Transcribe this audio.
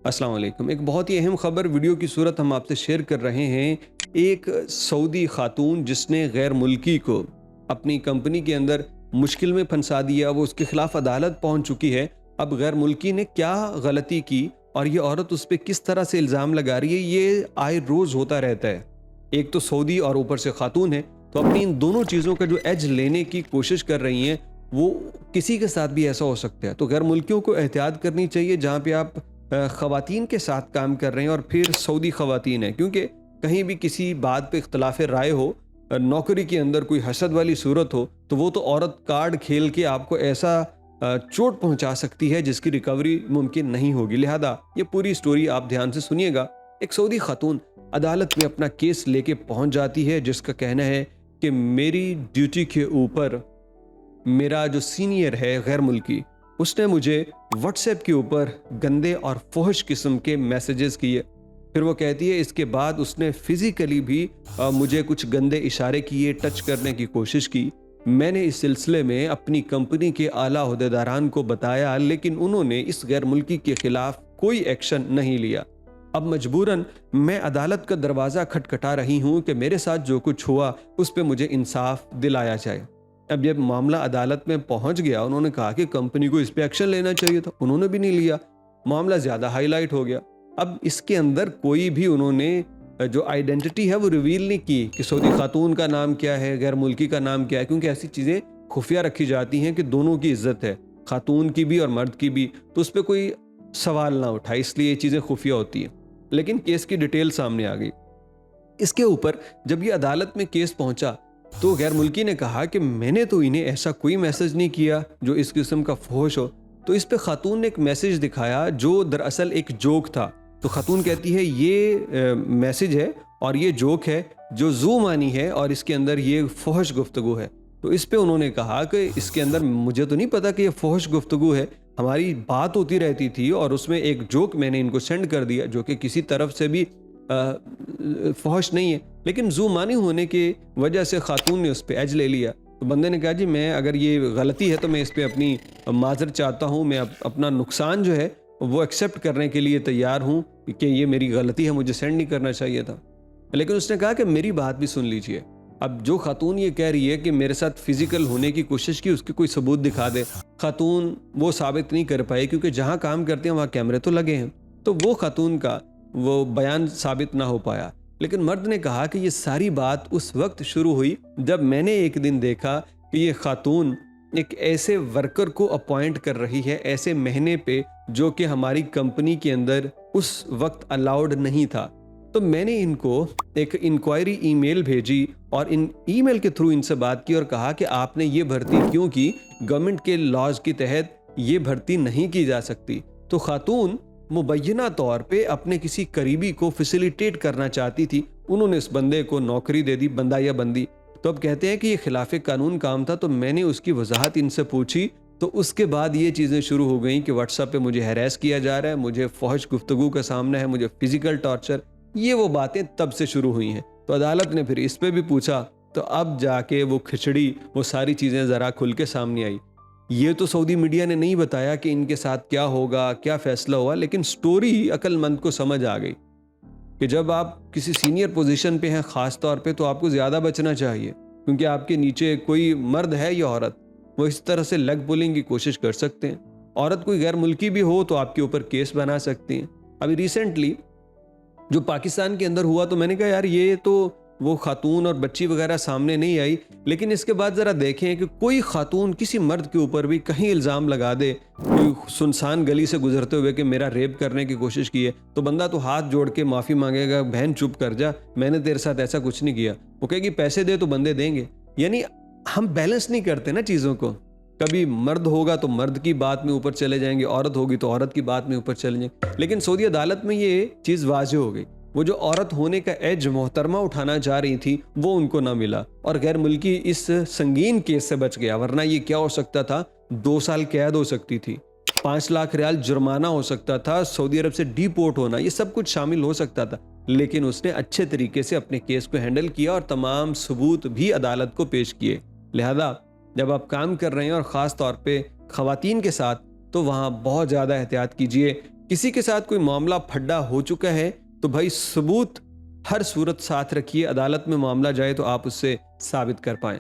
अस्सलाम वालेकुम। एक बहुत ही अहम खबर वीडियो की सूरत हम आपसे शेयर कर रहे हैं। एक सऊदी खातून जिसने गैर मुल्की को अपनी कंपनी के अंदर मुश्किल में फंसा दिया, वो उसके खिलाफ अदालत पहुंच चुकी है। अब गैर मुल्की ने क्या गलती की और ये औरत उस पर किस तरह से इल्ज़ाम लगा रही है, ये आए रोज़ होता रहता है। एक तो सऊदी और ऊपर से खातून है, तो अपनी इन दोनों चीज़ों का जो एज लेने की कोशिश कर रही हैं, वो किसी के साथ भी ऐसा हो सकता है। तो गैर मुल्कियों को एहतियात करनी चाहिए जहाँ पे आप ख़वातीन के साथ काम कर रहे हैं और फिर सऊदी ख़वातीन हैं, क्योंकि कहीं भी किसी बात पे इख्तलाफ राय हो, नौकरी के अंदर कोई हसद वाली सूरत हो, तो वो तो औरत कार्ड खेल के आपको ऐसा चोट पहुंचा सकती है जिसकी रिकवरी मुमकिन नहीं होगी। लिहाजा ये पूरी स्टोरी आप ध्यान से सुनिएगा। एक सऊदी खातून अदालत में अपना केस लेके पहुंच जाती है, जिसका कहना है कि मेरी ड्यूटी के ऊपर मेरा जो सीनियर है गैर मुल्की, उसने मुझे व्हाट्सएप के ऊपर गंदे और फहश किस्म के मैसेजेस किए। फिर वो कहती है इसके बाद उसने फिज़िकली भी मुझे कुछ गंदे इशारे किए, टच करने की कोशिश की। मैंने इस सिलसिले में अपनी कंपनी के आला अहदेदारान को बताया, लेकिन उन्होंने इस गैर मुल्की के खिलाफ कोई एक्शन नहीं लिया। अब मजबूरन मैं अदालत का दरवाज़ा खटखटा रही हूँ कि मेरे साथ जो कुछ हुआ उस पर मुझे इंसाफ दिलाया जाए। अब जब मामला अदालत में पहुंच गया, उन्होंने कहा कि कंपनी को इस पे एक्शन लेना चाहिए था, उन्होंने भी नहीं लिया। मामला ज़्यादा हाईलाइट हो गया। अब इसके अंदर कोई भी उन्होंने जो आइडेंटिटी है वो रिवील नहीं की कि सऊदी खातून का नाम क्या है, गैर मुल्की का नाम क्या है, क्योंकि ऐसी चीज़ें खुफिया रखी जाती हैं कि दोनों की इज्जत है, खातून की भी और मर्द की भी, तो उस पर कोई सवाल ना उठाए, इसलिए ये चीज़ें खुफिया होती हैं। लेकिन केस की डिटेल सामने आ गई। इसके ऊपर जब ये अदालत में केस पहुंचा तो गैर मुल्की ने कहा कि मैंने तो इन्हें ऐसा कोई मैसेज नहीं किया जो इस किस्म का फहश हो। तो इस पे खातून ने एक मैसेज दिखाया जो दरअसल एक जोक था। तो खातून कहती है ये मैसेज है और ये जोक है जो जू मानी है और इसके अंदर ये फहश गुफ्तगू है। तो इस पे उन्होंने कहा कि इसके अंदर मुझे तो नहीं पता कि ये फहश गुफ्तगू है, हमारी बात होती रहती थी और उसमें एक जोक मैंने इनको सेंड कर दिया जो कि किसी तरफ से भी फहश नहीं है, लेकिन जू मानी होने की वजह से खातून ने उस पर एज ले लिया। तो बंदे ने कहा जी मैं अगर ये गलती है तो मैं इस पर अपनी माजर चाहता हूँ, मैं अपना नुकसान जो है वो एक्सेप्ट करने के लिए तैयार हूँ कि ये मेरी गलती है, मुझे सेंड नहीं करना चाहिए था। लेकिन उसने कहा कि मेरी बात भी सुन लीजिए। अब जो खातून ये कह रही है कि मेरे साथ फिजिकल होने की कोशिश की, उसके कोई सबूत दिखा दे। खातून वो साबित नहीं कर पाई क्योंकि जहाँ काम करते हैं वहाँ कैमरे तो लगे हैं, तो वो खातून का वो बयान साबित ना हो पाया। लेकिन मर्द ने कहा कि ये सारी बात उस वक्त शुरू हुई जब मैंने एक दिन देखा कि ये खातून एक ऐसे वर्कर को अपॉइंट कर रही है ऐसे महीने पे जो कि हमारी कंपनी के अंदर उस वक्त अलाउड नहीं था। तो मैंने इनको एक इंक्वायरी ईमेल भेजी और इन ईमेल के थ्रू इनसे बात की और कहा कि आपने ये भर्ती क्यों की, गवर्नमेंट के लॉज के तहत ये भर्ती नहीं की जा सकती। तो खातून मुबैना तौर पे अपने किसी करीबी को फैसिलिटेट करना चाहती थी, उन्होंने इस बंदे को नौकरी दे दी, बंदा या बंदी। तो अब कहते हैं कि ये खिलाफ कानून काम था। तो मैंने उसकी वजाहत इनसे पूछी, तो उसके बाद ये चीज़ें शुरू हो गई कि व्हाट्सएप पे मुझे हैरेस किया जा रहा है, मुझे फहश गुफ्तगू का सामना है, मुझे फिजिकल टॉर्चर, ये वो बातें तब से शुरू हुई हैं। तो अदालत ने फिर इस पर भी पूछा, तो अब जाके वो खिचड़ी, वो सारी चीज़ें ज़रा खुल के सामने आई। ये तो सऊदी मीडिया ने नहीं बताया कि इनके साथ क्या होगा, क्या फैसला हुआ, लेकिन स्टोरी अक्लमंद को समझ आ गई कि जब आप किसी सीनियर पोजीशन पे हैं ख़ास तौर पे, तो आपको ज़्यादा बचना चाहिए, क्योंकि आपके नीचे कोई मर्द है या औरत, वो इस तरह से लेग पुलिंग की कोशिश कर सकते हैं। औरत कोई गैर मुल्की भी हो तो आपके ऊपर केस बना सकती हैं। अभी रिसेंटली जो पाकिस्तान के अंदर हुआ, तो मैंने कहा यार ये तो वो खातून और बच्ची वगैरह सामने नहीं आई, लेकिन इसके बाद ज़रा देखें कि कोई खातून किसी मर्द के ऊपर भी कहीं इल्ज़ाम लगा दे, कोई सुनसान गली से गुजरते हुए कि मेरा रेप करने की कोशिश की है, तो बंदा तो हाथ जोड़ के माफ़ी मांगेगा, बहन चुप कर जा, मैंने तेरे साथ ऐसा कुछ नहीं किया। वो कहेगी पैसे दे तो बंदे देंगे। यानी हम बैलेंस नहीं करते ना चीज़ों को। कभी मर्द होगा तो मर्द की बात में ऊपर चले जाएंगे, औरत होगी तो औरत की बात में ऊपर चले जाएंगे। लेकिन सऊदी अदालत में ये चीज़ वाज़ेह हो गई, वो जो औरत होने का एज मोहतरमा उठाना चाह रही थी वो उनको ना मिला और गैर मुल्की इस संगीन केस से बच गया। वरना ये क्या हो सकता था, 2 साल कैद हो सकती थी, 5 लाख रियाल जुर्माना हो सकता था, सऊदी अरब से डिपोर्ट होना, ये सब कुछ शामिल हो सकता था। लेकिन उसने अच्छे तरीके से अपने केस को हैंडल किया और तमाम सबूत भी अदालत को पेश किए। लिहाजा जब आप काम कर रहे हैं और ख़ास तौर पे ख़वातीन के साथ, तो वहाँ बहुत ज़्यादा एहतियात कीजिए किसी के साथ कोई मामला फड्डा हो चुका है तो भाई सबूत हर सूरत साथ रखिए, अदालत में मामला जाए तो आप उससे साबित कर पाएं।